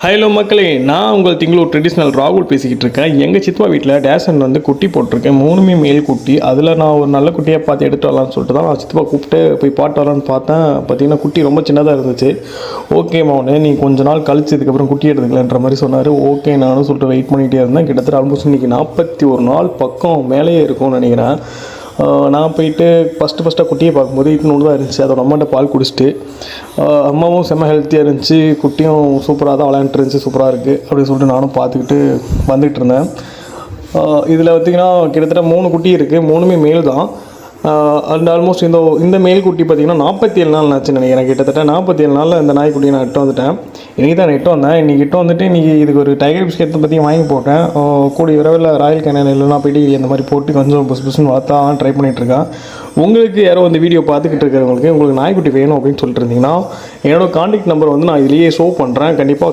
Hello மக்களே, நான் உங்கள் திங்களூர் ட்ரெடிஷ்னல் ராகுல் பேசிக்கிட்டு இருக்கேன். எங்கள் சித்வா வீட்டில் டேசன் வந்து குட்டி போட்டிருக்கேன். 3மே மேல் குட்டி. அதில் நான் ஒரு நல்ல குட்டியாக பார்த்து எடுத்து வரலான்னு சொல்லிட்டு தான் நான் சித்வா கூப்பிட்டு போய் பாட்டு வரலான்னு பார்த்தேன். பார்த்தீங்கன்னா குட்டி ரொம்ப சின்னதாக இருந்துச்சு. ஓகே மௌனே, நீ கொஞ்ச நாள் கழிச்சு இதுக்கப்புறம் குட்டி எடுத்துக்கலன்ற மாதிரி சொன்னார். ஓகே நானும் சொல்லிட்டு வெயிட் பண்ணிகிட்டே இருந்தேன். கிட்டத்தட்ட ஆல்மோஸ்ட் இன்றைக்கி 41 நாள் பக்கம் மேலேயே இருக்கும்னு நினைக்கிறேன். நான் போயிட்டு ஃபஸ்ட்டாக குட்டியை பார்க்கும்போது இட்னு தான் இருந்துச்சு. அதோட அம்மாட்ட பால் குடிச்சிட்டு அம்மாவும் செம்ம ஹெல்த்தியாக இருந்துச்சு, குட்டியும் சூப்பராக தான் விளையாண்டுட்டு இருந்துச்சு, சூப்பராக இருக்குது அப்படின்னு சொல்லிட்டு நானும் பார்த்துக்கிட்டு வந்துகிட்டு இருந்தேன். இதில் பார்த்திங்கன்னா கிட்டத்தட்ட 3 குட்டி இருக்குது. 3மே மேல் தான். அண்ட் ஆல்மோஸ்ட் இந்த மேல் குட்டி பார்த்திங்கன்னா 47 நாள் ஆச்சுன்னு நினைக்கிறேன். கிட்டத்தட்ட 47 நாளில் இந்த நாய்க்குட்டியை நான் இட்டு வந்துட்டேன். இன்றைக்கி தான் நான் இட்டு வந்தேன். இன்றைக்கி இட்டு வந்துட்டு இன்றைக்கி இதுக்கு ஒரு டைகர் பிஸ்கெட் பற்றி வாங்கி போட்டேன். கூடிய விரைவில் ராயல் கேனன் இல்லைனா போய்ட்டு இந்த மாதிரி போட்டு கொஞ்சம் புதுசுன்னு வளர்த்தா ட்ரை பண்ணிகிட்ருக்கேன். உங்களுக்கு யாரோ இந்த வீடியோ பார்த்துக்கிட்டு இருக்கிறவங்களுக்கு உங்களுக்கு நாய்க்குட்டி வேணும் அப்படின்னு சொல்லிட்டு இருந்தீங்கன்னா என்னோடய கான்டாக்ட் நம்பர் வந்து நான் இதுலேயே ஷோ பண்ணுறேன். கண்டிப்பாக